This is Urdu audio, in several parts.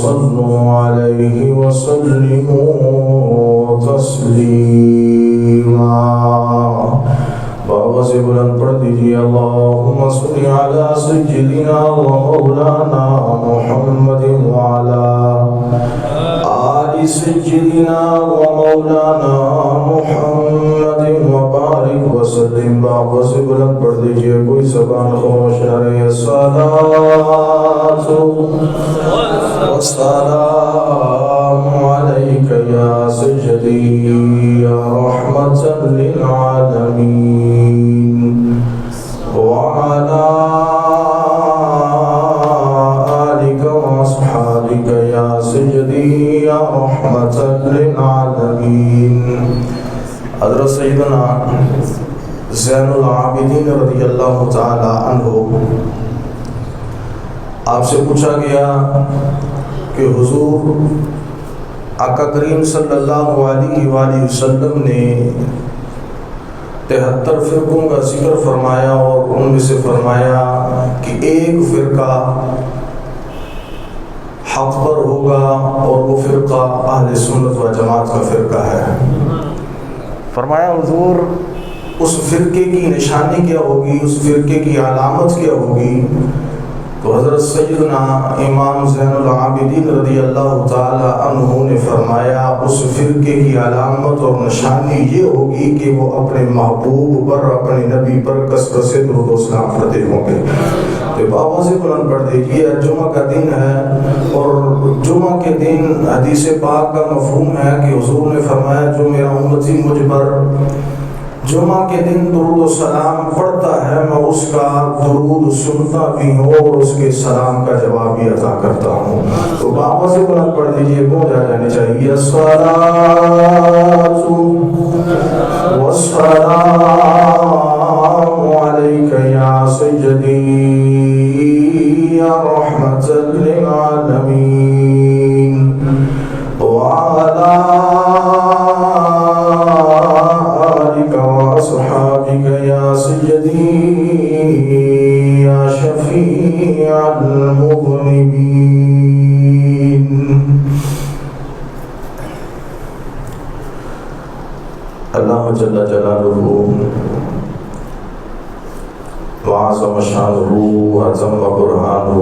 صلوا عليه وسلموا تسلیما۔ بابا سے بلند پڑھ دیجیے اللہم صل علی سیدنا و مولانا محمد وعلی آل سیدنا و مولانا محمد وبارک وسلم۔ بابا سے بلند پڑھ دیجیے، کوئی زبان خاموش نہ رہے۔ الصلاۃ والسلام علیک یا سیدی یا رحمۃ للعالمین وعلی آلک واصحابک یا سیدی یا رحمۃ للعالمین۔ حضرت سیدنا زین العابدین رضی اللہ تعالی عنہ، آپ سے پوچھا گیا کہ حضور آقا کریم صلی اللہ علیہ وآلہ وسلم نے 73 فرقوں کا ذکر فرمایا اور ان میں سے فرمایا کہ ایک فرقہ حق پر ہوگا اور وہ فرقہ اہل سنت و جماعت کا فرقہ ہے۔ فرمایا حضور اس فرقے کی نشانی کیا ہوگی، اس فرقے کی علامت کیا ہوگی؟ تو حضرت سیدنا امام زین العابدین رضی اللہ تعالی عنہ نے فرمایا اس فرقے کی علامت اور نشانی یہ ہوگی کہ وہ اپنے محبوب پر، اپنے نبی پر کثرت سے درود و سلام پڑھتے ہوں گے۔ تو بابا سے بلند پڑھ دیجیے، جمعہ کا دن ہے اور جمعہ کے دن حدیث پاک کا مفہوم ہے کہ حضور نے فرمایا جو میرا امتی مجھ پر جمعہ کے دن درود و سلام پڑھتا ہے میں اس کا درود سنتا بھی ہوں اور اس کے سلام کا جواب بھی عطا کرتا ہوں۔ تو بابا سے بلند پڑھ دیجیے، گونج آ جانی چاہیے۔ الصلاۃ والسلام علیک یا سیدی یا رحمۃ للعالمین وعلی صحابك يا سيدي يا شفيع المذنبين۔ اللہ جل جلالہ وعظم شانہ عظم برہانہ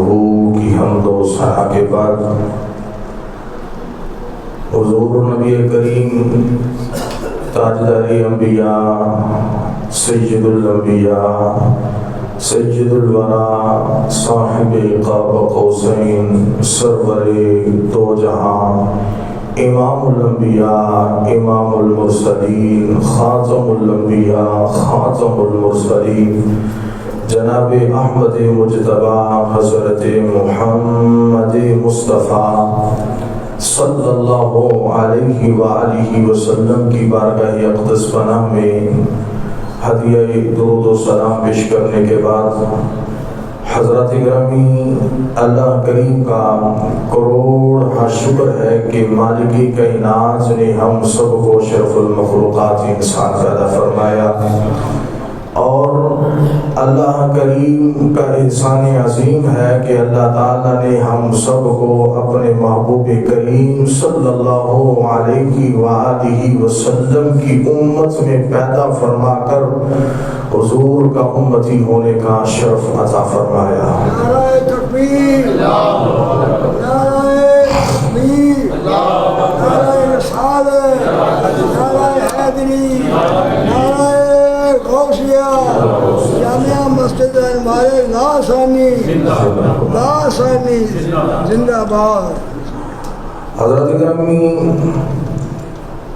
کی حمد و ثنا کے بعد حضور نبی کریم تاجدار انبیاء سید الانبیاء سید الورا صاحب قاب قوسین سرور دو جہاں امام الانبیاء امام المرسلین خاتم الانبیاء خاتم المرسلین جناب احمد مجتبی حضرت محمد مصطفیٰ صلی اللہ علیہ وآلہ وسلم کی بارگاہ اقدس پناہ میں ہدیہ درود و سلام پیش کرنے کے بعد حضرات گرامی، اللہ کریم کا کروڑ شکر ہے کہ مالک کائنات نے ہم سب کو شرف المخلوقات انسان پیدا فرمایا، اور اللہ کریم کا احسان عظیم ہے کہ اللہ تعالیٰ نے ہم سب کو اپنے محبوب کریم صلی اللہ علیہ وآلہ وسلم کی امت میں پیدا فرما کر حضور کا امتی ہونے کا شرف عطا فرمایا۔ نعرہ تکبیر، نعرہ تکبیر، نعرہ رسالت، نعرہ حیدری، نعرہ غوثیہ، جامعہ مسجد المبارک لاسانی لاسانی زندہ باد۔ حضرت گرامی،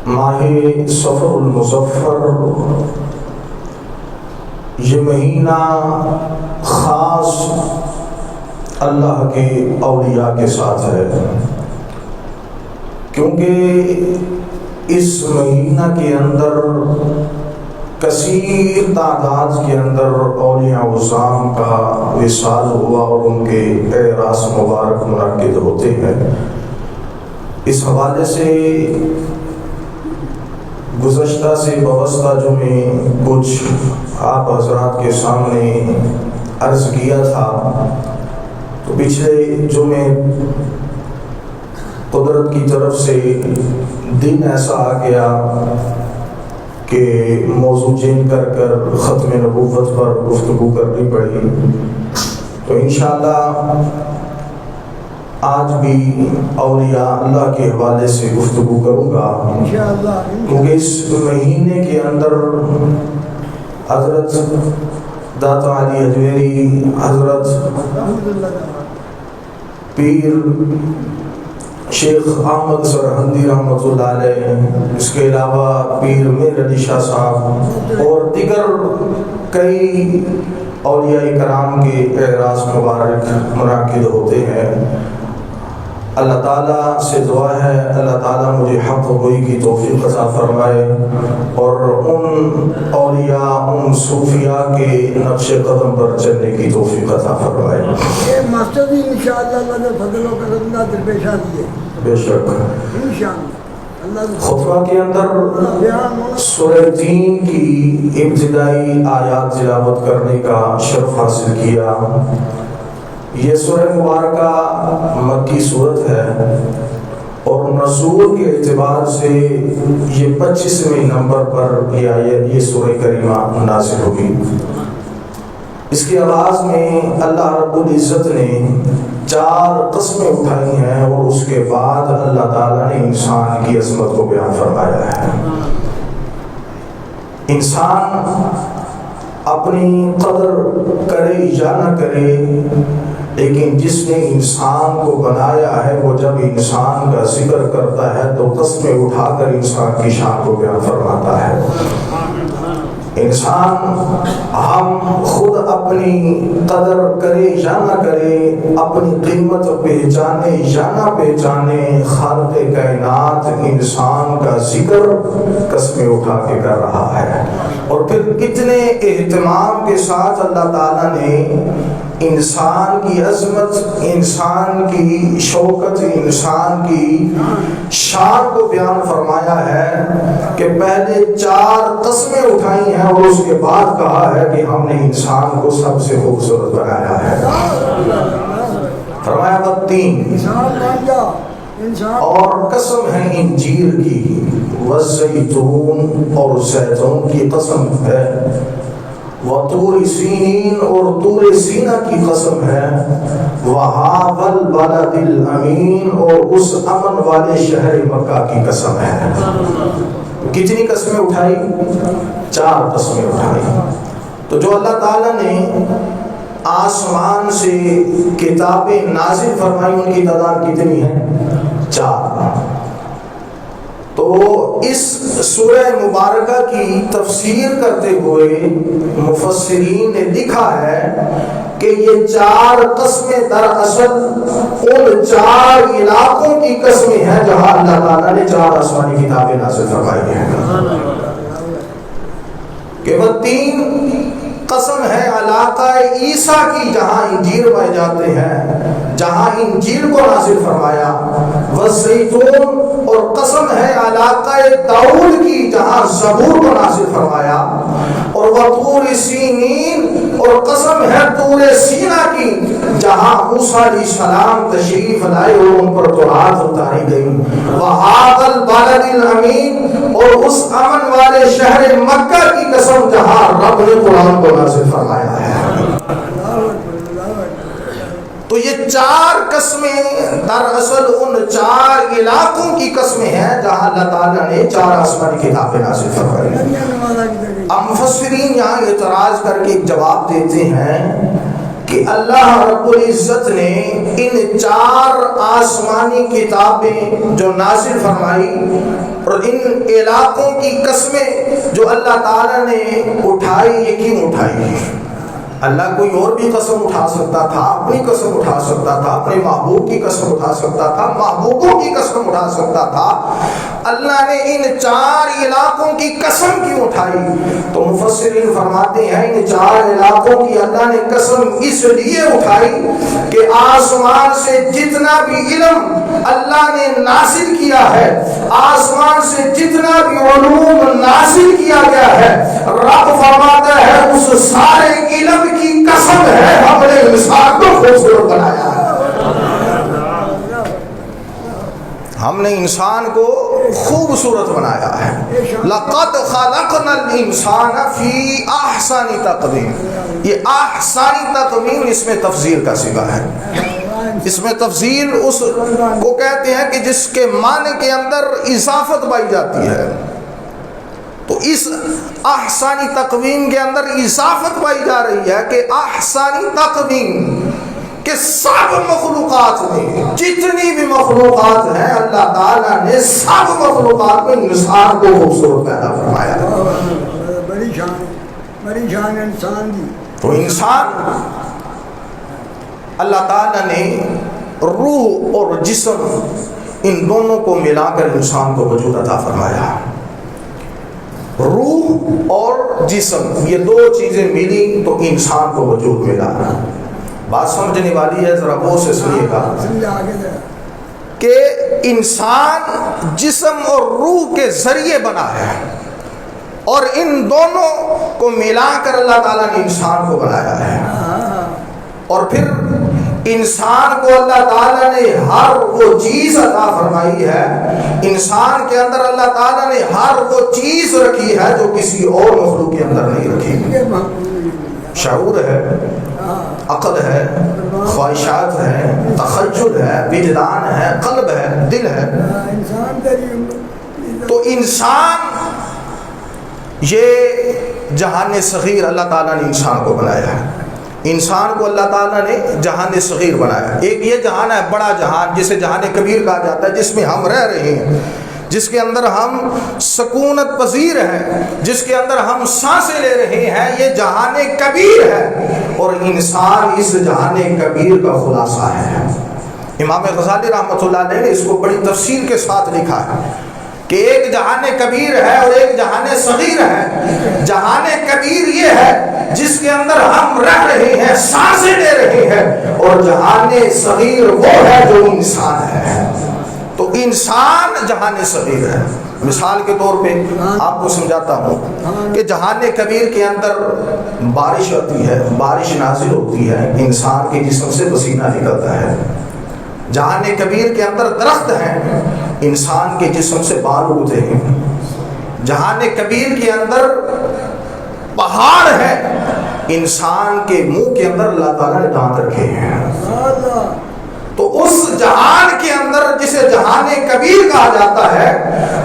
ماہ صفر المظفر یہ مہینہ خاص اللہ کے اولیاء کے ساتھ ہے، کیونکہ اس مہینہ کے اندر کثیر تعداد کے اندر اولیاء عظام کا وصال ہوا اور ان کے اعراس مبارک منعقد ہوتے ہیں۔ اس حوالے سے گزشتہ سے وابستہ جمعے کچھ آپ حضرات کے سامنے عرض کیا تھا، تو پچھلے جمعے قدرت کی طرف سے دن ایسا آ گیا کہ موضوع چینج کر کر ختم نبوت پر گفتگو کرنی پڑی، تو انشاءاللہ آج بھی اولیاء اللہ کے حوالے سے گفتگو کروں گا، کیونکہ اس مہینے کے اندر حضرت داتا علی اجمیری، حضرت پیر شیخ احمد سرہندی رحمۃ اللہ علیہ، اس کے علاوہ پیر میر علی شاہ صاحب اور دیگر کئی اولیاء کرام کے اعراض مبارک منعقد ہوتے ہیں۔ اللہ تعالیٰ سے دعا ہے اللہ تعالیٰ مجھے حق گوئی کی توفیق عطا فرمائے اور ان اولیاء ان صوفیاء کے نقش قدم پر چلنے کی توفیق عطا فرمائے۔ یہ ماسٹر بھی انشاءاللہ اللہ نے فضل و کرم نہ درپیش آتی ہے، بے شک انشاءاللہ۔ خطبہ کے اندر سورہ تین کی ابتدائی آیات تلاوت کرنے کا شرف حاصل کیا۔ یہ سورہ مبارکہ مکی صورت ہے اور نزول کے اعتبار سے یہ 25ویں نمبر پر یہ سورہ کریمہ نازل ہوگی۔ اس کے آغاز میں اللہ رب العزت نے 4 قسمیں اٹھائی ہیں اور اس کے بعد اللہ تعالیٰ نے انسان کی عظمت کو بیان فرمایا ہے۔ انسان اپنی قدر کرے یا نہ کرے، لیکن جس نے انسان کو بنایا ہے وہ جب انسان کا ذکر کرتا ہے تو قسمیں اٹھا کر انسان کی شان کو بیان فرماتا ہے۔ انسان ہم خود اپنی قدر کرے یا نہ کرے، اپنی قیمت پہچانے یا نہ پہچانے، خالق کائنات انسان کا ذکر قسمیں اٹھا کے کر رہا ہے۔ اور پھر کتنے اہتمام کے ساتھ اللہ تعالیٰ نے انسان کی عظمت، انسان کی شوکت، انسان کی شان کو بیان فرمایا ہے کہ پہلے 4 قسمیں اٹھائی ہیں اور اس کے بعد کہا ہے کہ ہم نے انسان کو سب سے خوبصورت بنایا ہے۔ فرمایا بتین اور قسم ہے انجیر کی، والزیتون اور زیتون کی قسم ہے، وطور سینین اور طور سینہ کی قسم ہے، وہذا البلد الامین اور اس امن والے شہر مکہ کی قسم ہے۔ کتنی قسمیں اٹھائی؟ 4 قسمیں اٹھائی۔ تو جو اللہ تعالیٰ نے آسمان سے کتابیں نازل فرمائی ان کی تعداد کتنی ہے؟ 4۔ تو اس سورہ مبارکہ کی تفسیر کرتے ہوئے مفسرین نے لکھا ہے کہ یہ 4 قسمیں دراصل ان 4 علاقوں کی قسمیں ہیں جہاں اللہ تعالیٰ نے 4 آسمانی کتابیں نازل فرمائی ہیں۔ کہ وہ 3 قسم ہے علاقہ عیسیٰ کی جہاں انجیل پائے جاتے ہیں، جہاں انجیل کو نازل فرمایا، والزیتون اور قسم ہے علاقہ داؤد کی جہاں زبور کو نازل فرمایا، اور وطور سینین اور قسم ہے طور سینہ کی جہاں موسیٰ علیہ السلام تشریف لائے اور ان پر تورات اتاری گئی، وہذا البلد الامین اور اس امن والے شہر مکہ کی قسم جہاں رب نے قرآن کو نازل فرمایا ہے۔ تو یہ 4 قسمیں دراصل ان 4 علاقوں کی قسمیں ہیں جہاں اللہ تعالیٰ نے 4 آسمانی کتابیں نازل فرمائی۔ اب مفسرین یہاں اعتراض کر کے ایک جواب دیتے ہیں کہ اللہ رب العزت نے ان 4 آسمانی کتابیں جو نازل فرمائی اور ان علاقوں کی قسمیں جو اللہ تعالیٰ نے اٹھائی، یہ کیوں اٹھائی؟ اللہ کوئی اور بھی قسم اٹھا سکتا تھا، اپنی قسم اٹھا سکتا تھا، اپنے محبوب کی قسم اٹھا سکتا تھا، محبوبوں کی قسم اٹھا سکتا تھا، اللہ نے ان 4 علاقوں کی قسم کیوں اٹھائی؟ تو مفسرین فرماتے ہیں ان 4 علاقوں کی اللہ نے قسم اس لیے اٹھائی کہ آسمان سے جتنا بھی علم اللہ نے نازل کیا ہے، آسمان سے جتنا بھی علوم نازل کیا گیا ہے، رب فرماتا ہے اس سارے علم کی قسم ہے ہم نے انسان کو خوبصورت بنایا ہے۔ ہم نے انسان کو خوبصورت بنایا ہے. لقد خلقنا الانسان فی احسن تقویم. یہ احسن تقویم اس میں تفضیل کا صیغہ ہے. اس میں تفضیل اس کو کہتے ہیں کہ جس کے معنی کے اندر اضافت پائی جاتی ہے. تو اس احسانی تقویم کے اندر اضافت پائی جا رہی ہے کہ احسانی تقویم کہ سب مخلوقات میں جتنی بھی مخلوقات ہیں اللہ تعالیٰ نے سب مخلوقات میں انسان کو خوبصورت پیدا فرمایا. بڑی شان انسان دی. تو انسان اللہ تعالیٰ نے روح اور جسم ان دونوں کو ملا کر انسان کو وجود عطا فرمایا. روح اور جسم یہ دو چیزیں ملی تو انسان کو وجود ملا. بات سمجھنے والی ہے, ذرا غور سے سنیے گا کہ انسان جسم اور روح کے ذریعے بنا ہے اور ان دونوں کو ملا کر اللہ تعالیٰ نے انسان کو بنایا ہے. اور پھر انسان کو اللہ تعالیٰ نے ہر وہ چیز عطا فرمائی ہے. انسان کے اندر اللہ تعالیٰ نے ہر وہ چیز رکھی ہے جو کسی اور مخلوق کے اندر نہیں رکھی. شعور ہے, عقل ہے, خواہشات ہے, تخیل ہے, وجدان ہے, قلب ہے, دل ہے. تو انسان یہ جہان صغیر اللہ تعالیٰ نے انسان کو بنایا ہے. انسان کو اللہ تعالیٰ نے جہان صغیر بنایا. ایک یہ جہان ہے بڑا جہان جسے جہان کبیر کہا جاتا ہے, جس میں ہم رہ رہے ہیں, جس کے اندر ہم سکونت پذیر ہیں, جس کے اندر ہم سانسیں لے رہے ہیں. یہ جہان کبیر ہے اور انسان اس جہان کبیر کا خلاصہ ہے. امام غزالی رحمۃ اللہ علیہ نے اس کو بڑی تفصیل کے ساتھ لکھا ہے کہ ایک جہان کبیر ہے اور ایک جہان صغیر ہے. جہان کبیر یہ ہے جس کے اندر ہم رہ رہے ہیں, سانسیں لے رہے ہیں, اور جہان صغیر وہ ہے جو انسان ہے. تو انسان جہان صغیر ہے. مثال کے طور پہ آپ کو سمجھاتا ہوں کہ جہان کبیر کے اندر بارش ہوتی ہے, بارش نازل ہوتی ہے, انسان کے جسم سے پسینہ نکلتا ہے. جہان کبیر کے اندر درخت ہیں, انسان کے جسم سے بال اگتے ہیں. جہان کبیر کے اندر پہاڑ ہے, انسان کے منہ کے اندر اللہ تعالیٰ نے دانت رکھے ہیں. تو اس جہان کے اندر جسے جہان کبیر کہا جاتا ہے,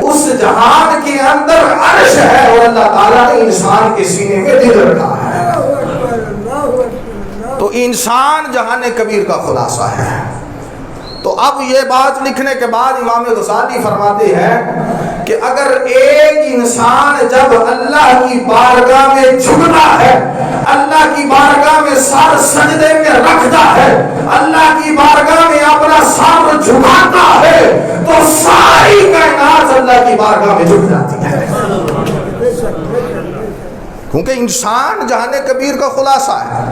اس جہان کے اندر عرش ہے اور اللہ تعالیٰ نے انسان کے سینے میں دل رکھا ہے. تو انسان جہان کبیر کا خلاصہ ہے. تو اب یہ بات لکھنے کے بعد امام غزالی فرماتے ہیں کہ اگر ایک انسان جب اللہ کی بارگاہ میں جھکتا ہے, اللہ کی بارگاہ میں سر سجدے میں رکھتا ہے, اللہ کی بارگاہ میں اپنا سر جھکاتا ہے, تو ساری کائنات اللہ کی بارگاہ میں جھک جاتی ہے. کیونکہ انسان جہان کبیر کا خلاصہ ہے.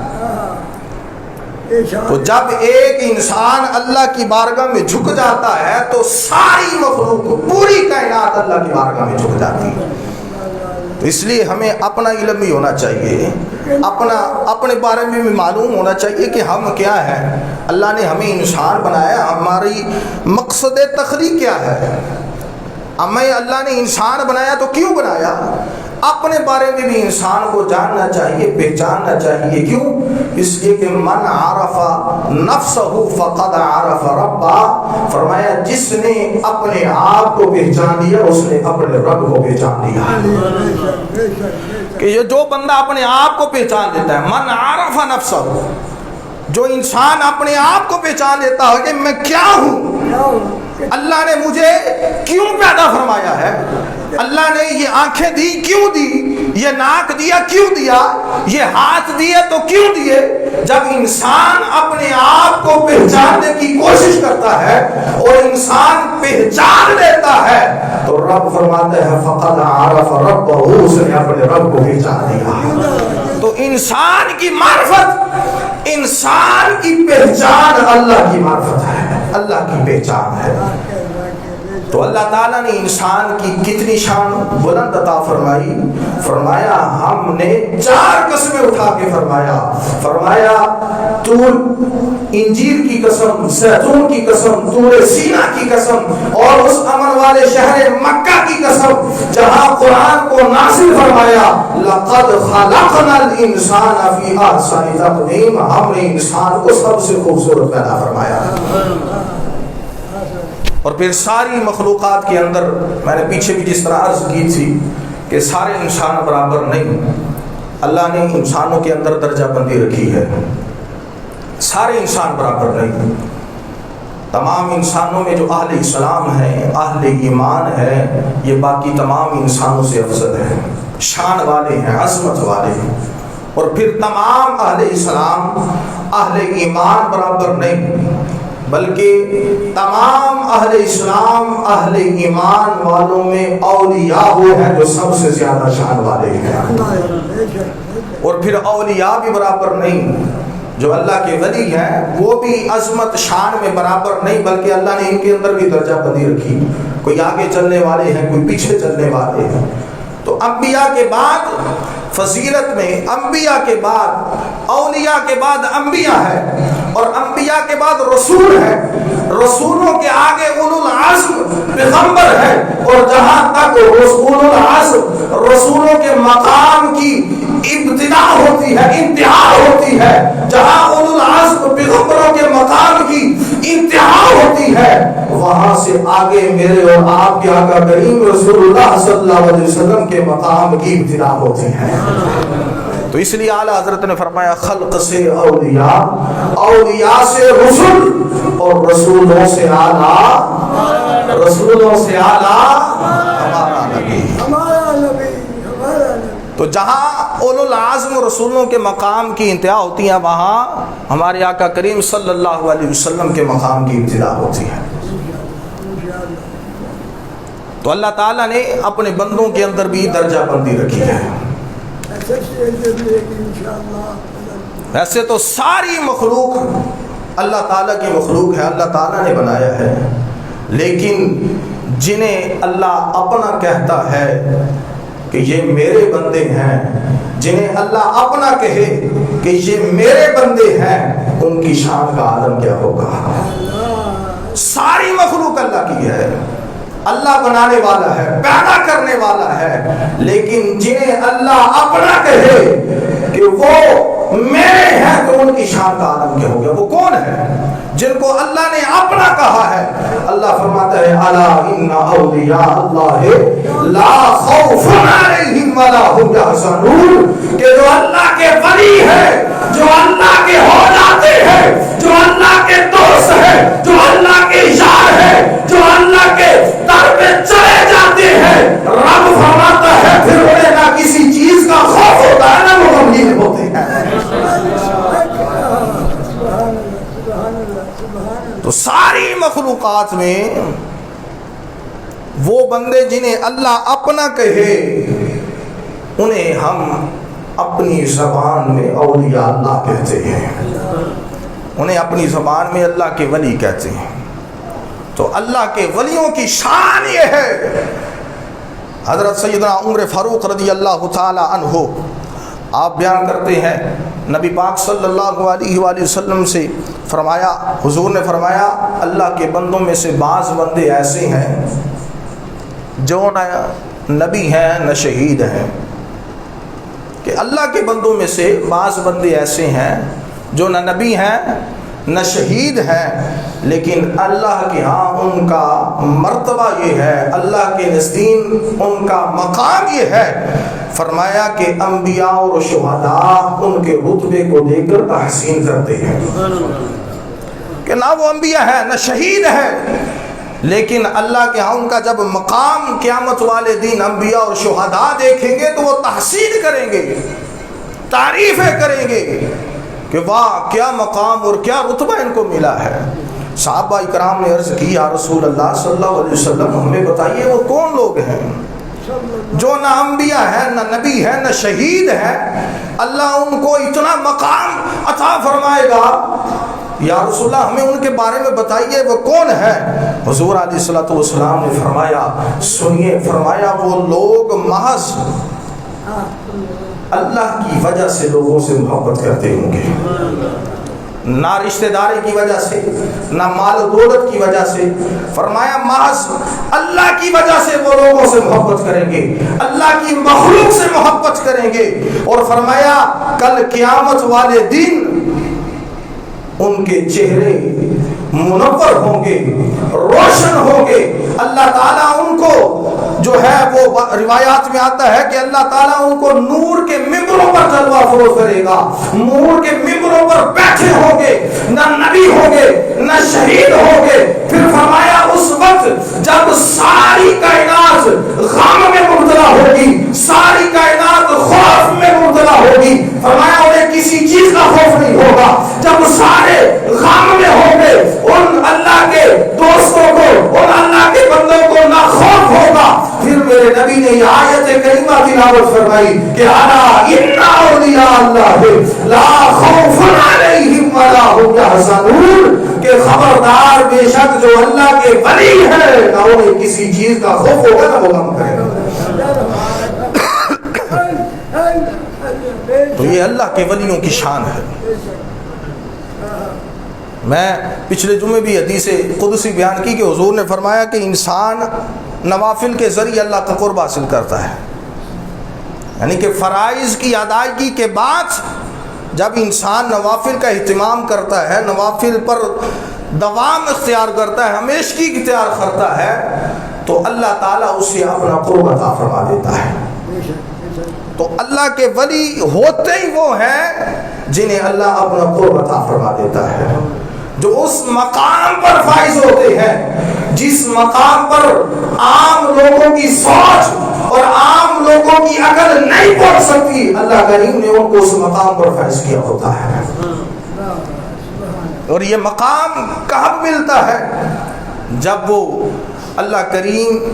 تو جب ایک انسان اللہ کی بارگاہ میں جھک جاتا ہے تو ساری مخلوق پوری کائنات اللہ کی بارگاہ میں جھک جاتی ہے. تو اس لیے ہمیں اپنا علم بھی ہونا چاہیے, اپنے بارے میں بھی معلوم ہونا چاہیے کہ ہم کیا ہیں. اللہ نے ہمیں انسان بنایا, ہماری مقصد تخلیق کیا ہے. ہمیں اللہ نے انسان بنایا تو کیوں بنایا, اپنے بارے میں بھی انسان کو جاننا چاہیے, پہچاننا چاہیے. کیوں؟ اس لیے کہ من عرف نفسہ فقد عرف ربہ. فرمایا جس نے اپنے آپ کو پہچان لیا اس نے اپنے رب کو پہچان لیا. کہ یہ جو بندہ اپنے آپ کو پہچان لیتا ہے, من عرف نفسہ, جو انسان اپنے آپ کو پہچان لیتا ہے کہ میں کیا ہوں, اللہ نے مجھے کیوں پیدا فرمایا ہے, اللہ نے یہ آنکھیں دی کیوں دی, یہ ناک دیا کیوں دیا, یہ ہاتھ دیے تو کیوں دیے. جب انسان اپنے آپ کو پہچاننے کی کوشش کرتا ہے اور انسان پہچان لیتا ہے تو رب فرماتے ہیں فقد عرف ربہ, اس نے اپنے رب کو پہچان لیا. تو انسان کی معرفت, انسان کی پہچان اللہ کی معرفت ہے, اللہ کی پہچان ہے. تو اللہ تعالیٰ نے انسان کی کتنی شان بلند عطا فرمائی. فرمایا ہم نے 4 قسمیں اٹھا کے فرمایا طور انجیر کی قسم، زیتون کی قسم، طور سینا کی قسم، اور اس امن والے شہر مکہ کی قسم جہاں قرآن کو نازل فرمایا لقد خلقنا الانسان فی احسن تقویم. ہم نے انسان کو سب سے خوبصورت پیدا فرمایا. اور پھر ساری مخلوقات کے اندر میں نے پیچھے بھی جس طرح عرض کی تھی کہ سارے انسان برابر نہیں. اللہ نے انسانوں کے اندر درجہ بندی رکھی ہے. سارے انسان برابر نہیں. تمام انسانوں میں جو اہل اسلام ہیں، اہل ایمان ہے، یہ باقی تمام انسانوں سے افضل ہے، شان والے ہیں، عظمت والے ہیں. اور پھر تمام اہل اسلام اہل ایمان برابر نہیں، بلکہ تمام اہل اسلام اہل ایمان والوں میں اولیاء وہ ہیں جو سب سے زیادہ شان والے ہیں. اور پھر اولیاء بھی برابر نہیں. جو اللہ کے ولی ہیں وہ بھی عظمت شان میں برابر نہیں، بلکہ اللہ نے ان کے اندر بھی درجہ بندی رکھی. کوئی آگے چلنے والے ہیں، کوئی پیچھے چلنے والے ہیں. تو انبیاء کے بعد فضیلت میں انبیاء کے بعد اولیاء کے بعد انبیاء ہے، اور انبیاء کے بعد رسول ہے. رسولوں کے آگے اولو العزم پیغمبر ہے. اور جہاں تک اولو العزم رسولوں کے مقام کی ابتدا ہوتی ہے، انتہا ہوتی ہے، جہاں اولو العزم پیغمبروں کے مقام کی انتہا ہوتی ہے، وہاں سے آگے میرے اور آپ کے آقا کریم رسول اللہ صلی اللہ علیہ وسلم کے مقام کی ابتدا ہوتی ہے. تو اس لیے اعلیٰ حضرت نے فرمایا خلق سے اولیاء، اولیاء سے رسول، اور رسولوں سے اعلیٰ، رسولوں سے اعلیٰ ہمارا نبی. تو جہاں اولو العزم رسولوں کے مقام کی انتہا ہوتی ہے، وہاں ہمارے آقا کریم صلی اللہ علیہ وسلم کے مقام کی ابتدا ہوتی ہے. تو اللہ تعالیٰ نے اپنے بندوں کے اندر بھی درجہ بندی رکھی ہے. ویسے تو ساری مخلوق اللہ تعالیٰ کی مخلوق ہے، اللہ تعالیٰ نے بنایا ہے، لیکن جنہیں اللہ اپنا کہتا ہے کہ یہ میرے بندے ہیں، جنہیں اللہ اپنا کہے کہ یہ میرے بندے ہیں، ان کی شان کا عالم کیا ہوگا. ساری مخلوق اللہ کی ہے، اللہ بنانے والا ہے، پیدا کرنے والا ہے، لیکن جنہیں اللہ اپنا کہے کہ وہ میرے ہیں تو ان کی شان کا عالم کیا ہوگا. وہ کون ہے جن کو اللہ نے اپنا کہا ہے؟ اللہ فرماتا ہے الا ان اولیاء اللہ لا خوف علیہم ولا هم یحزنون، کہ جو اللہ کے ولی ہے، جو اللہ کے ہو جاتے ہیں، جو اللہ کے دوست ہیں، جو اللہ کے یار ہیں، جو اللہ کے در پہ چلے جاتے ہیں، رب فرماتا ہے پھر انہیں نہ کسی چیز کا خوف ہوتا ہے نہ وہ غمگین ہوتے ہیں. تو ساری مخلوقات میں وہ بندے جنہیں اللہ اپنا کہے انہیں ہم اپنی زبان میں اولیاء اللہ کہتے ہیں، انہیں اپنی زبان میں اللہ کے ولی کہتے ہیں. تو اللہ کے ولیوں کی شان یہ ہے. حضرت سیدنا عمر فاروق رضی اللہ تعالی عنہ آپ بیان کرتے ہیں، نبی پاک صلی اللہ علیہ وآلہ وسلم سے فرمایا، حضور نے فرمایا اللہ کے بندوں میں سے بعض بندے ایسے ہیں جو نہ نبی ہیں نہ شہید ہیں. کہ اللہ کے بندوں میں سے بعض بندے ایسے ہیں جو نہ نبی ہیں نہ شہید ہیں، لیکن اللہ کے ہاں ان کا مرتبہ یہ ہے، اللہ کے نزدیک ان کا مقام یہ ہے. فرمایا کہ انبیاء اور شہداء ان کے رتبے کو لے کر تحسین کرتے ہیں کہ نہ وہ انبیاء ہیں نہ شہید ہیں، لیکن اللہ کے ہاں ان کا جب مقام قیامت والے دن انبیاء اور شہداء دیکھیں گے تو وہ تحسین کریں گے، تعریفیں کریں گے کہ واہ کیا مقام اور کیا رتبہ ان کو ملا ہے. صحابہ اکرام نے عرض کی یا رسول اللہ صلی اللہ علیہ وسلم ہمیں بتائیے وہ کون لوگ ہیں جو نہ انبیاء ہیں نہ نبی ہیں نہ شہید ہیں، اللہ ان کو اتنا مقام عطا فرمائے گا یا رسول اللہ ہمیں ان کے بارے میں بتائیے وہ کون ہے؟ حضور علیہ الصلوۃ والسلام نے فرمایا سنیے، فرمایا وہ لوگ محض اللہ کی وجہ سے لوگوں سے محبت کرتے ہوں گے، نہ رشتہ داری کی وجہ سے، نہ مال و دولت کی وجہ سے، فرمایا محض اللہ کی وجہ سے وہ لوگوں سے محبت کریں گے، اللہ کی مخلوق سے محبت کریں گے، اور فرمایا کل قیامت والے دن ان کے چہرے منور ہوں گے، روشن ہوں گے، اللہ تعالیٰ ان کو جو ہے وہ روایات میں آتا ہے کہ اللہ تعالیٰ ان کو نور کے ممبروں پر جلوہ افروز کرے گا، نور کے ممبروں پر بیٹھے ہوں گے، نہ نبی ہوں گے نہ شہید ہوں گے۔ پھر فرمایا اس وقت جب ساری کائنات غم میں مبتلا ہوگی، ساری کائنات خوف میں مبتلا ہوگی، فرمایا انہیں کسی چیز کا خوف نہیں ہوگا، جب سارے غم میں ہوں گے ان اللہ کے دوستوں کو، ان اللہ کے بندوں کو نہ خوف ہوگا۔ پھر میرے نبی نے یہ آیت کریمہ تلاوت فرمائی کہ الا ان اولیاء اللہ لا خوف علیہم ولا هم یحزنون، کہ خبردار بے شک جو اللہ کے ولی ہے نہ انہیں کسی چیز کا خوف ہوگا نہ وہ غم کرے گا۔ تو یہ اللہ کے ولیوں کی شان ہے۔ میں پچھلے جمعے بھی حدیث قدسی بیان کی کہ حضور نے فرمایا کہ انسان نوافل کے ذریعے اللہ کا قرب حاصل کرتا ہے، یعنی کہ فرائض کی ادائیگی کے بعد جب انسان نوافل کا اہتمام کرتا ہے، نوافل پر دوام اختیار کرتا ہے، ہمیشگی اختیار کرتا ہے، تو اللہ تعالیٰ اسے اپنا قرب عطا فرما دیتا ہے۔ تو اللہ کے ولی ہوتے ہی وہ ہیں جنہیں اللہ اپنا قرب عطا فرما دیتا ہے، جو اس مقام پر فائز ہوتے ہیں جس مقام پر عام لوگوں کی سوچ اور عام لوگوں کی عقل نہیں پہنچ سکتی، اللہ کریم نے ان کو اس مقام پر فائز کیا ہوتا ہے۔ اور یہ مقام کب ملتا ہے؟ جب وہ اللہ کریم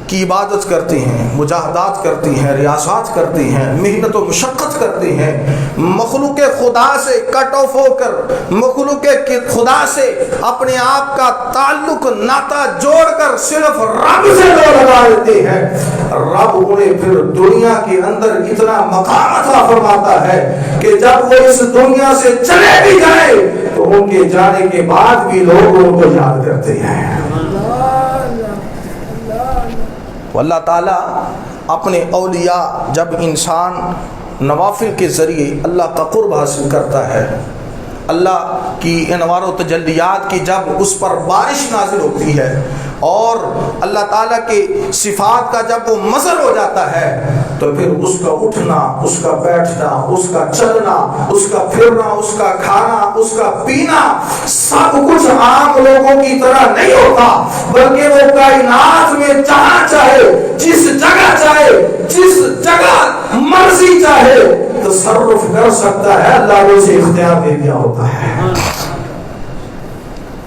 کی عبادت کرتے ہیں، مجاہدات کرتے ہیں، ریاضات کرتے ہیں، محنت و مشقت کرتے ہیں، مخلوق خدا سے کٹ آف ہو کر مخلوق خدا سے اپنے آپ کا تعلق ناتا جوڑ کر صرف رب سے لو لگا دیتے ہیں، رب انہیں پھر دنیا کے اندر اتنا مقام عطا فرماتا ہے کہ جب وہ اس دنیا سے چلے بھی جائیں تو ان کے جانے کے بعد بھی لوگ ان کو یاد کرتے ہیں۔ اللہ تعالیٰ اپنے اولیاء جب انسان نوافل کے ذریعے اللہ کا قرب حاصل کرتا ہے، اللہ کی انوار و تجلیات کی جب اس پر بارش نازل ہوتی ہے اور اللہ تعالیٰ کے صفات کا جب وہ مظہر ہو جاتا ہے، تو پھر اس کا اٹھنا، اس کا بیٹھنا، اس کا چلنا، اس کا پھرنا، اس کا کھانا، اس کا پینا سب کچھ عام لوگوں کی طرح نہیں ہوتا، بلکہ وہ کائنات میں جہاں چاہے، جس جگہ چاہے، جس جگہ مرضی چاہے تصرف کر سکتا ہے، اللہ نے اسے اختیار دے دیا ہوتا ہے۔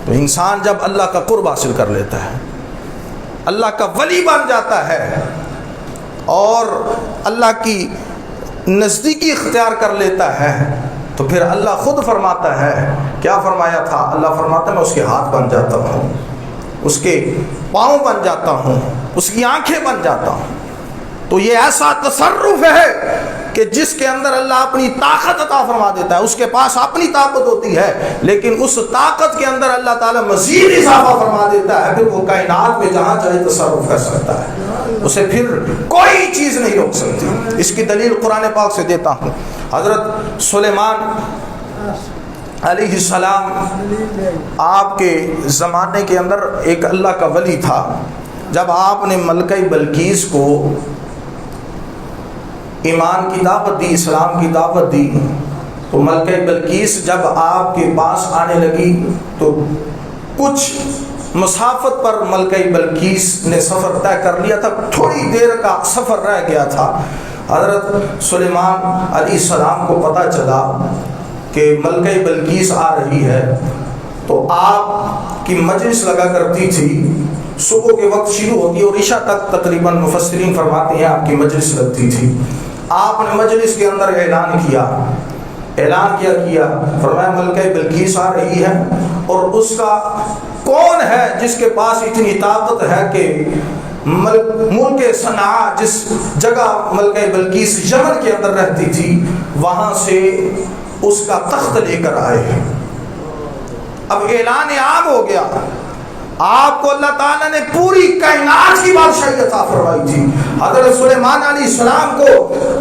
تو انسان جب اللہ کا قرب حاصل کر لیتا ہے، اللہ کا ولی بن جاتا ہے اور اللہ کی نزدیکی اختیار کر لیتا ہے، تو پھر اللہ خود فرماتا ہے، کیا فرمایا تھا؟ اللہ فرماتا ہے میں اس کے ہاتھ بن جاتا ہوں، اس کے پاؤں بن جاتا ہوں، اس کی آنکھیں بن جاتا ہوں۔ تو یہ ایسا تصرف ہے کہ جس کے اندر اللہ اپنی طاقت عطا فرما دیتا ہے، اس کے پاس اپنی طاقت ہوتی ہے لیکن اس طاقت کے اندر اللہ تعالیٰ مزید اضافہ فرما دیتا ہے، پھر وہ کائنات میں جہاں چاہے تصرف کر سکتا ہے، اسے پھر کوئی چیز نہیں روک سکتی۔ اس کی دلیل قرآن پاک سے دیتا ہوں۔ حضرت سلیمان علیہ السلام آپ کے زمانے کے اندر ایک اللہ کا ولی تھا۔ جب آپ نے ملکہ بلقیس کو ایمان کی دعوت دی، اسلام کی دعوت دی، تو ملکہ بلقیس جب آپ کے پاس آنے لگی تو کچھ مسافت پر ملکہ بلقیس نے سفر طے کر لیا تھا، تھوڑی دیر کا سفر رہ گیا تھا۔ حضرت سلیمان علیہ السلام کو پتہ چلا کہ ملکہ بلقیس آ رہی ہے، تو آپ کی مجلس لگا کرتی تھی، صبح کے وقت شروع ہوتی اور عشاء تک تقریباً مفسرین فرماتے ہیں آپ کی مجلس لگتی تھی۔ آپ نے مجلس کے اندر اعلان کیا اعلان کیا فرمایا ملکہ بلقیس آ رہی ہے، اور اس کا کون ہے جس کے پاس اتنی طاقت ہے کہ ملک صنعاء، جس جگہ ملکہ بلقیس یمن کے اندر رہتی تھی، وہاں سے اس کا تخت لے کر آئے۔ اب اعلان عام ہو گیا، آپ کو اللہ تعالیٰ نے پوری کائنات کی بادشاہی عطا فرمائی تھی۔ حضرت سلیمان علیہ السلام کو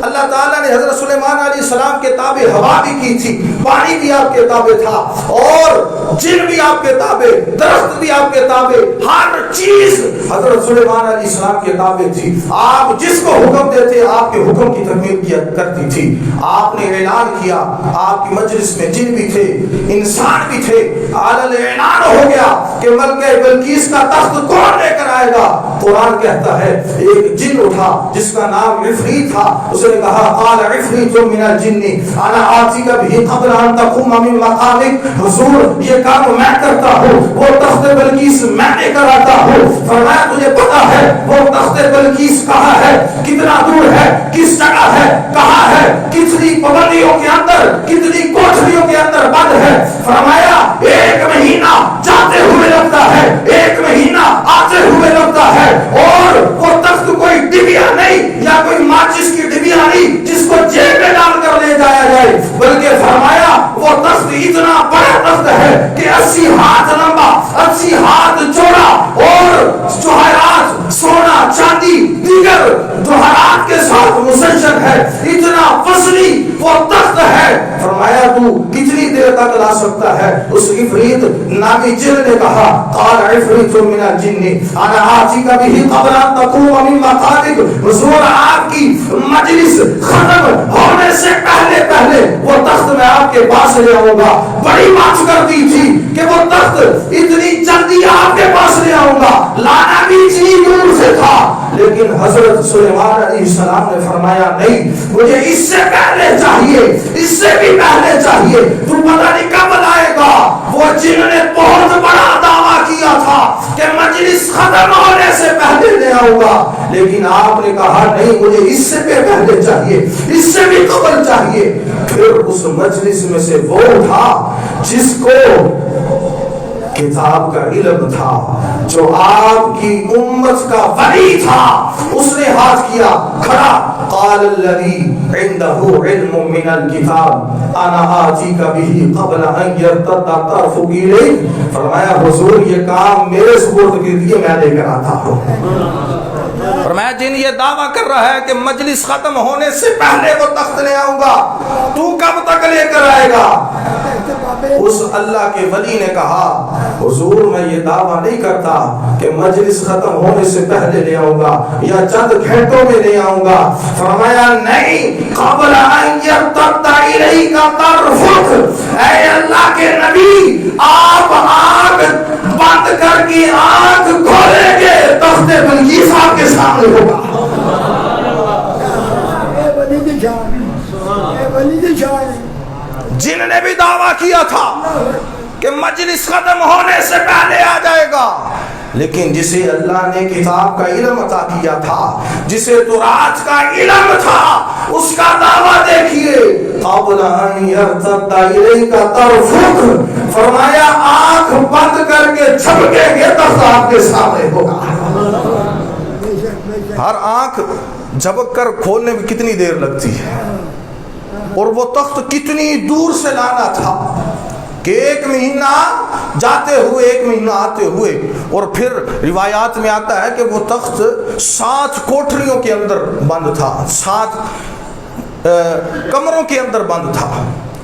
اللہ تعالیٰ نے حضرت سلیمان علیہ السلام کے تابع ہوا بھی کی تھی، پانی بھی آپ کے تابع تھا، اور جن بھی آپ کے تابع، درخت بھی آپ کے تابع، ہر چیز حضرت سلیمان علیہ السلام کے تابع تھی۔ آپ جس کو حکم دیتے آپ کے حکم کی تکمیل کیا کرتی تھی۔ آپ نے اعلان کیا، آپ کی مجلس میں جن بھی تھے، انسان بھی تھے، اعلان ہو گیا کہ ملکہ بلقیس کا تخت کون لے کر آئے گا؟ قرآن کہتا ہے ایک جن اٹھا جس کا نام عفریت تھا، اس نے کہا قال عفریت من الجن انا آتیک به قبل ان تقوم من مقامک، حضور یہ کام میں کرتا ہوں، وہ تخت بلقیس میں لے کر آتا ہوں۔ فرمایا تجھے پتا ہے وہ تخت بلقیس کہاں ہے، کتنا دور ہے، کس جگہ ہے، کہاں ہے، کتنی پابندیوں کے اندر، کتنی کوٹھریوں کے اندر بند ہے؟ فرمایا ایک مہینہ جاتے ہوئے لگتا ہے، ایک مہینہ آتے ہوئے لگتا ہے، اور وہ تخت کوئی ڈبیا نہیں یا کوئی ماچس کی ڈبیا نہیں جس کو جیب میں ڈال کر لے جایا جائے، بلکہ فرمایا وہ تخت اتنا بڑا تخت ہے کہ 80 ہاتھ لمبا، 80 ہاتھ چوڑا، اور جواہرات، سونا، چاندی، دیگر جواہرات کے ساتھ مسجل ہے، اتنا وزنی وہ تخت ہے۔ فرمایا تو کتنی دیر تک لا سکتا ہے؟ اس عفریت نامی جن نے کہا قال عفریت من الجن انا آتیک به قبل ان تقوم من مقامک، حضور آپ کی مجلس ختم ہونے سے پہلے وہ تخت میں آپ کے پاس لے آؤں گا۔ بڑی بات کر دی تھی کہ وہ تخت اتنی جلدی آپ کے پاس لے آؤں گا، لانا بھی اتنی دور سے تھا، لیکن حضرت سلیمان علیہ السلام نے فرمایا نہیں، مجھے اس سے پہلے چاہیے، اس سے بھی پہلے چاہیے، تو پتہ نہیں کب لائے گا۔ وہ جن نے بہت بڑا دعویٰ کیا تھا کہ مجلس ختم ہونے سے پہلے لے آؤں گا، لیکن آپ نے کہا نہیں، مجھے اس سے بھی پہلے چاہیے، اس سے بھی قبل چاہیے۔ پھر اس مجلس میں سے وہ تھا جس کو کتاب کا علم تھا، جو آپ کی امت کا ولی تھا، اس نے ہاتھ کیا کھڑا، قال الذی عنده علم من الکتاب انا آتیک به قبل ان یرتد طرفک الیک۔ فرمایا حضور یہ کام میرے سپرد کے لیے میں لے کر آتا ہوں۔ فرمایا جن یہ دعویٰ کر رہا ہے کہ مجلس ختم ہونے سے پہلے وہ تخت لے آؤں گا، تو کب تک لے کر آئے گا؟ اس اللہ کے ولی نے کہا حضور میں یہ دعویٰ نہیں کرتا کہ مجلس ختم ہونے سے پہلے لے آؤں گا یا چند گھنٹوں میں لے آؤں گا۔ فرمایا نہیں، قبل ان یرتد الیک طرفک، اے اللہ کے نبی آپ آنکھ بند کر کے آنکھ کھولیں گے، تخت بلقیس آپ کے سامنے ہوگا۔ جن نے بھی دعویٰ کیا تھا کہ مجلس ختم ہونے سے پہلے آ جائے گا، لیکن جسے اللہ نے کتاب کا علم عطا کیا تھا، جسے تورات کا علم تھا، اس کا دعویٰ دیکھیے قبل ان یرتد الیک طرفک، فرمایا آنکھ بند کر کے جھپکیں گے تخت آپ کے سامنے ہوگا۔ ہر آنکھ جھپک کر کھولنے میں کتنی دیر لگتی ہے، اور وہ تخت کتنی دور سے لانا تھا کہ ایک مہینہ جاتے ہوئے ایک مہینہ آتے ہوئے، اور پھر روایات میں آتا ہے کہ وہ تخت 7 کوٹھریوں کے اندر بند تھا، 7 کمروں کے اندر بند تھا،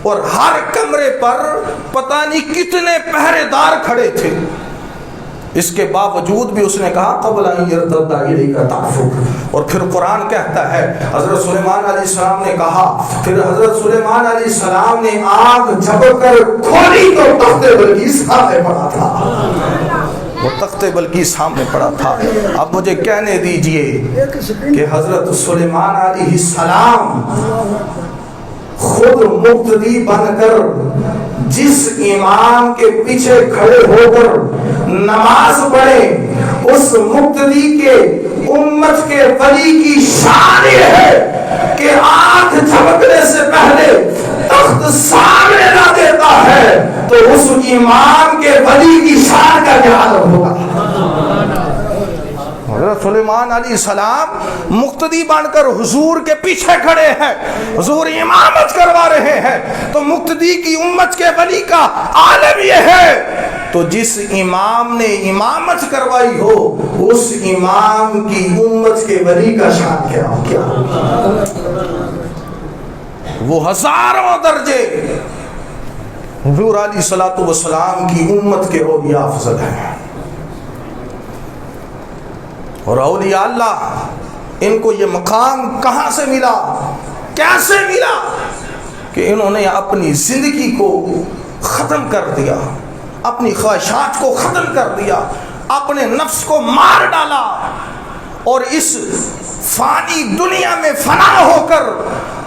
اور ہر کمرے پر پتہ نہیں کتنے پہرے دار کھڑے تھے۔ اس کے باوجود بھی اس نے کہا قبل ان یرتد الیک طرفک، اور پھر قرآن کہتا ہے حضرت سلیمان علیہ السلام نے کہا، پھر حضرت سلیمان علیہ السلام نے آنکھ جھپک کر کھولی تو تخت بلقیس سامنے پڑا تھا، وہ تخت بلقیس سامنے پڑا تھا۔ اب مجھے کہنے دیجئے کہ حضرت سلیمان علیہ السلام خود مقتدی بن کر جس امام کے پیچھے کھڑے ہو کر نماز پڑھے، اس مقتدی کے امت کے ولی کی شان یہ ہے کہ آنکھ جھپکنے سے پہلے تخت سامنے نہ دیتا ہے تو اس امام کے ولی کی شان کا کیا عالم ہوگا؟ حضرت سلیمان علیہ السلام مقتدی بن کر حضور کے پیچھے کھڑے ہیں، حضور امامت کروا رہے ہیں، تو مقتدی کی امت کے ولی کا عالم یہ ہے تو جس امام نے امامت کروائی ہو اس امام کی امت کے ولی کا شان کیا وہ ہزاروں درجے حضور علیہ الصلوۃ والسلام کی امت کے اولیاء افضل ہیں۔ اور اولیاء اللہ ان کو یہ مقام کہاں سے ملا، کیسے ملا کہ انہوں نے اپنی زندگی کو ختم کر دیا، اپنی خواہشات کو ختم کر دیا، اپنے نفس کو مار ڈالا اور اس فانی دنیا میں فنا ہو کر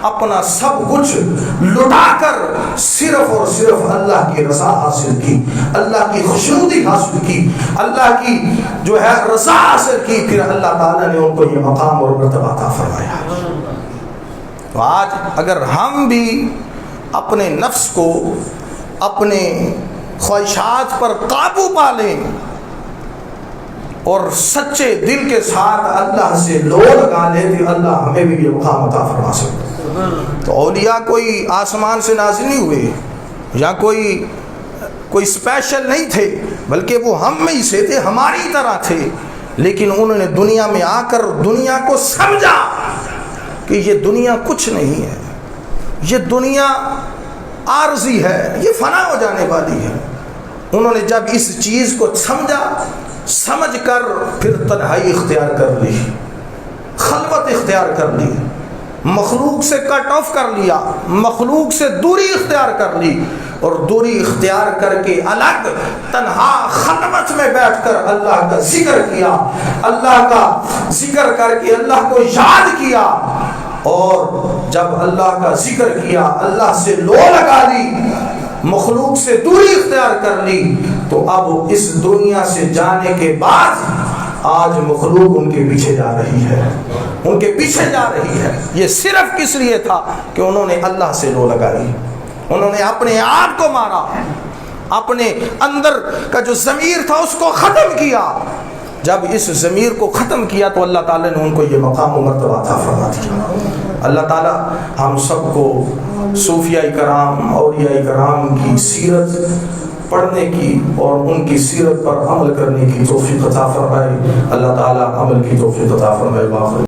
اپنا سب کچھ لٹا کر صرف اور صرف اللہ کی رضا حاصل کی، اللہ کی خوشنودی حاصل کی، اللہ کی جو ہے رضا حاصل کی، پھر اللہ تعالیٰ نے ان کو یہ مقام اور مرتبہ عطا فرمایا۔ تو آج اگر ہم بھی اپنے نفس کو، اپنے خواہشات پر قابو پا لیں اور سچے دل کے ساتھ اللہ سے لو لگا لیں تو اللہ ہمیں بھی یہ مقام عطا فرما سکتا ہے۔ تو اولیاء کوئی آسمان سے نازل نہیں ہوئے یا کوئی اسپیشل نہیں تھے، بلکہ وہ ہم میں ہی سے تھے، ہماری طرح تھے، لیکن انہوں نے دنیا میں آ کر دنیا کو سمجھا کہ یہ دنیا کچھ نہیں ہے، یہ دنیا عارضی ہے، یہ فنا ہو جانے والی ہے۔ انہوں نے جب اس چیز کو سمجھ کر پھر تنہائی اختیار کر لی، خلوت اختیار کر لی، مخلوق سے کٹ آف کر لیا، مخلوق سے دوری اختیار کر لی، اور دوری اختیار کر کے الگ تنہا خلوت میں بیٹھ کر اللہ کا ذکر کیا، اللہ کا ذکر کر کے اللہ کو یاد کیا، اور جب اللہ کا ذکر کیا، اللہ سے لو لگا لی، مخلوق سے دوری اختیار کر لی، تو اب اس دنیا سے جانے کے بعد آج مخلوق ان کے پیچھے جا رہی ہے، ان کے پیچھے جا رہی ہے۔ یہ صرف کس لیے تھا کہ انہوں نے اللہ سے لو لگائی، انہوں نے اپنے آپ کو مارا، اپنے اندر کا جو ضمیر تھا اس کو ختم کیا۔ جب اس ضمیر کو ختم کیا تو اللہ تعالیٰ نے ان کو یہ مقام و مرتبہ عطا فرما دیا۔ اللہ تعالیٰ ہم سب کو صوفیاء کرام، اولیاء کرام کی سیرت پڑھنے کی اور ان کی سیرت پر عمل کرنے کی توفیق عطا فرمائے۔ اللہ تعالیٰ عمل کی توفیق عطا فرمائے۔